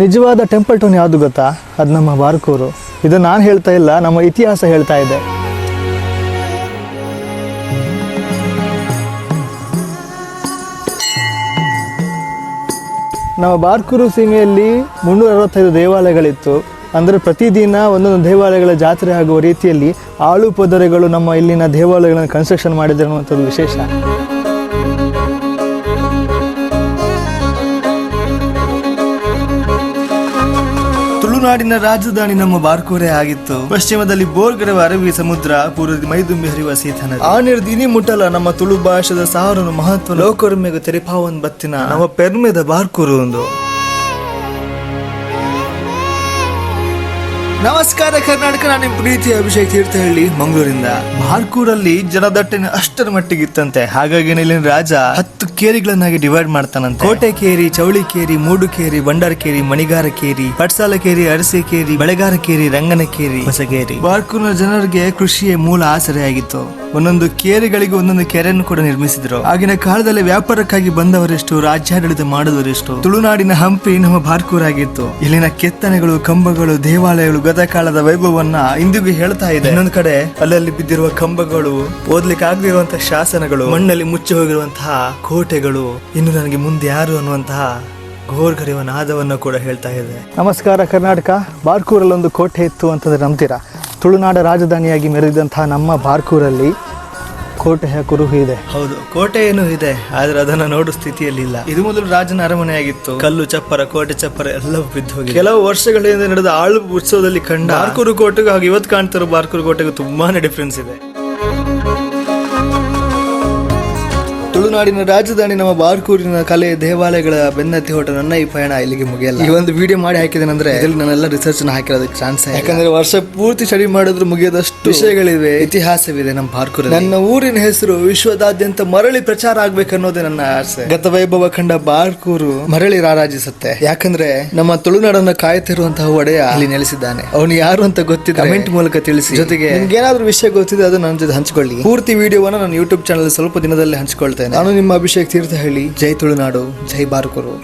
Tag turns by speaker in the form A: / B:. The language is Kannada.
A: ನಿಜವಾದ ಟೆಂಪಲ್ ಟೌನ್ ಯಾವುದು ಗೊತ್ತಾ? ಅದು ನಮ್ಮ ಬಾರ್ಕೂರು. ಇದು ನಾನು ಹೇಳ್ತಾ ಇಲ್ಲ, ನಮ್ಮ ಇತಿಹಾಸ ಹೇಳ್ತಾ ಇದೆ. ನಮ್ಮ ಬಾರ್ಕೂರು ಸೀಮೆಯಲ್ಲಿ 365 ದೇವಾಲಯಗಳಿತ್ತು. ಅಂದರೆ ಪ್ರತಿದಿನ ಒಂದೊಂದು ದೇವಾಲಯಗಳ ಜಾತ್ರೆ ಆಗುವ ರೀತಿಯಲ್ಲಿ ಆಳು ಪೊದರೆಗಳು ನಮ್ಮ ಇಲ್ಲಿನ ದೇವಾಲಯಗಳನ್ನು ಕನ್ಸ್ಟ್ರಕ್ಷನ್ ಮಾಡಿದ್ದಾರೆ ಅನ್ನುವಂಥದ್ದು ವಿಶೇಷ. ತುಳುನಾಡಿನ ರಾಜಧಾನಿ ನಮ್ಮ ಬಾರ್ಕೂರೇ ಆಗಿತ್ತು. ಪಶ್ಚಿಮದಲ್ಲಿ ಬೋರ್ಗರೆವ ಅರಬ್ಬಿ ಸಮುದ್ರ, ಪೂರ್ವದಲ್ಲಿ ಮೈದುಂಬಿ ಹರಿಯುವ ಸೀತ ನದಿ. ಆನಿರ್ದು ಇನಿ ಮುಟ್ಟಲ ನಮ್ಮ ತುಳು ಭಾಷೆದ ಸಾರನು ಮಹತ್ವ ಲೋಕರ್ಮೆಗ ತೆರಿಪಾವನ್ ಬತ್ತಿನ ನಮ್ಮ ಪೆರ್ಮೆದ ಬಾರ್ಕೂರು ಒಂದು. ನಮಸ್ಕಾರ ಕರ್ನಾಟಕ, ನಾನು ನಿಮ್ಮ ಪ್ರೀತಿ ಅಭಿಷೇಕ್ ತೀರ್ಥಹಳ್ಳಿ ಮಂಗಳೂರಿಂದ. ಬಾರ್ಕೂರಲ್ಲಿ ಜನದಟ್ಟಣೆ ಅಷ್ಟರ ಮಟ್ಟಿಗಿತ್ತಂತೆ. ಹಾಗಾಗಿ ಇಲ್ಲಿನ ರಾಜ 10 ಕೇರಿಗಳನ್ನಾಗಿ ಡಿವೈಡ್ ಮಾಡ್ತಾನಂತೆ. ಕೋಟೆ ಕೇರಿ, ಚೌಳಿ ಕೇರಿ, ಮೂಡು ಕೇರಿ, ಬಂಡಾರ ಕೇರಿ, ಮಣಿಗಾರ ಕೇರಿ, ಪಟ್ಸಾಲ ಕೇರಿ, ಅರಸೆ ಕೇರಿ, ಬೆಳೆಗಾರ ಕೇರಿ, ರಂಗನ ಕೇರಿ, ಹೊಸಗೇರಿ. ಬಾರ್ಕೂರಿನ ಜನರಿಗೆ ಕೃಷಿಯೇ ಮೂಲ ಆಸರೆಯಾಗಿತ್ತು. ಒಂದೊಂದು ಕೇರಿಗಳಿಗೆ ಒಂದೊಂದು ಕೆರೆಯನ್ನು ಕೂಡ ನಿರ್ಮಿಸಿದ್ರು. ಆಗಿನ ಕಾಲದಲ್ಲಿ ವ್ಯಾಪಾರಕ್ಕಾಗಿ ಬಂದವರೆಷ್ಟು, ರಾಜ್ಯಾಡಳಿತ ಮಾಡಿದವರೆಷ್ಟು. ತುಳುನಾಡಿನ ಹಂಪಿ ನಮ್ಮ ಬಾರ್ಕೂರಾಗಿತ್ತು. ಇಲ್ಲಿನ ಕೆತ್ತನೆಗಳು, ಕಂಬಗಳು, ದೇವಾಲಯಗಳು ಗತಕಾಲದ ವೈಭವವನ್ನ ಇಂದಿಗೂ ಹೇಳ್ತಾ ಇದೆ. ಇನ್ನೊಂದು ಕಡೆ ಅಲ್ಲಲ್ಲಿ ಬಿದ್ದಿರುವ ಕಂಬಗಳು, ಓದ್ಲಿಕ್ಕೆ ಆಗದಿರುವಂತಹ ಶಾಸನಗಳು, ಮಣ್ಣಲ್ಲಿ ಮುಚ್ಚಿ ಹೋಗಿರುವಂತಹ ಕೋಟೆಗಳು, ಇನ್ನು ನನಗೆ ಮುಂದೆ ಯಾರು ಅನ್ನುವಂತಹ ಘೋರ್ಘರಿವ ನಾದವನ್ನು ಕೂಡ ಹೇಳ್ತಾ ಇದೆ. ನಮಸ್ಕಾರ ಕರ್ನಾಟಕ. ಬಾರ್ಕೂರಲ್ಲಿ ಒಂದು ಕೋಟೆ ಇತ್ತು ಅಂತಂದ್ರೆ ನಂಬ್ತೀರಾ? ತುಳುನಾಡ ರಾಜಧಾನಿಯಾಗಿ ಮೆರೆದಿದ್ದಂತಹ ನಮ್ಮ ಬಾರ್ಕೂರಲ್ಲಿ ಕೋಟೆಯ ಕುರುಹು ಇದೆ. ಹೌದು, ಕೋಟೆ ಏನು ಇದೆ, ಆದ್ರೆ ಅದನ್ನ ನೋಡುವ ಸ್ಥಿತಿಯಲ್ಲಿ ಇಲ್ಲ. ಇದು ಮೊದಲು ರಾಜನ ಅರಮನೆಯಾಗಿತ್ತು. ಕಲ್ಲು ಚಪ್ಪರ, ಕೋಟೆ ಚಪ್ಪರ ಎಲ್ಲವೂ ಬಿದ್ದು ಹೋಗಿದೆ. ಕೆಲವು ವರ್ಷಗಳ ಹಿಂದೆ ನಡೆದ ಆಳು ಉತ್ಸವದಲ್ಲಿ ಕಂಡ ಬಾರ್ಕೂರು ಕೋಟೆಗೂ ಹಾಗೂ ಇವತ್ತು ಕಾಣ್ತಿರೋ ಬಾರ್ಕೂರು ಕೋಟೆಗೂ ತುಂಬಾನೇ ಡಿಫ್ರೆನ್ಸ್ ಇದೆ. ತುಳುನಾಡಿನ ರಾಜಧಾನಿ ನಮ್ಮ ಬಾರ್ಕೂರಿನ ಕಲೆ, ದೇವಾಲಯಗಳ ಬೆನ್ನತ್ತಿ ಹೊರಟ ನನ್ನ ಈ ಪಯಣ ಇಲ್ಲಿಗೆ ಮುಗಿಯಲ್ಲ. ಈ ಒಂದು ವಿಡಿಯೋ ಮಾಡಿ ಹಾಕಿದ್ದೇನೆಂದ್ರೆ ಇದರಲ್ಲಿ ನಾನೆಲ್ಲ ರಿಸರ್ಚ್ ಹಾಕಿರೋದಕ್ಕೆ ಚಾನ್ಸ್. ಯಾಕಂದ್ರೆ ವರ್ಷ ಪೂರ್ತಿ ಸ್ಟಡಿ ಮಾಡಿದ್ರು ಮುಗಿಯೋದಷ್ಟು ವಿಷಯಗಳಿವೆ, ಇತಿಹಾಸವಿದೆ ನಮ್ಮ ಬಾರ್ಕೂರು. ನನ್ನ ಊರಿನ ಹೆಸರು ವಿಶ್ವದಾದ್ಯಂತ ಮರಳಿ ಪ್ರಚಾರ ಆಗ್ಬೇಕನ್ನೋದೇ ನನ್ನ ಆಸೆ. ಗತ ವೈಭವ ಕಂಡ ಬಾರ್ಕೂರು ಮರಳಿ ರಾರಾಜಿಸುತ್ತೆ. ಯಾಕಂದ್ರೆ ನಮ್ಮ ತುಳುನಾಡನ್ನ ಕಾಯ್ತಿರುವಂತಹ ಒಡೆಯ ಇಲ್ಲಿ ನೆಲೆಸಿದ್ದಾನೆ. ಅವನು ಯಾರು ಅಂತ ಗೊತ್ತಿದೆ ಕಮೆಂಟ್ ಮೂಲಕ ತಿಳಿಸಿ. ಜೊತೆಗೆ ನಿಮ್ಗೆ ಏನಾದ್ರೂ ವಿಷಯ ಗೊತ್ತಿದೆ ಅದು ನನ್ನ ಜೊತೆ ಹಂಚ್ಕೊಳ್ಳಿ. ಪೂರ್ತಿ ವಿಡಿಯೋವನ್ನ ನಾನು ಯೂಟ್ಯೂಬ್ ಚಾನಲ್ ಸ್ವಲ್ಪ ದಿನದಲ್ಲಿ ಹಂಚ್ಕೊಳ್ತೇನೆ. ನಾನು ನಿಮ್ಮ ಅಭಿಷೇಕ್ ತೀರ್ಥಹಳ್ಳಿ. ಜೈ ತುಳುನಾಡು, ಜೈ ಬಾರ್ಕೂರು.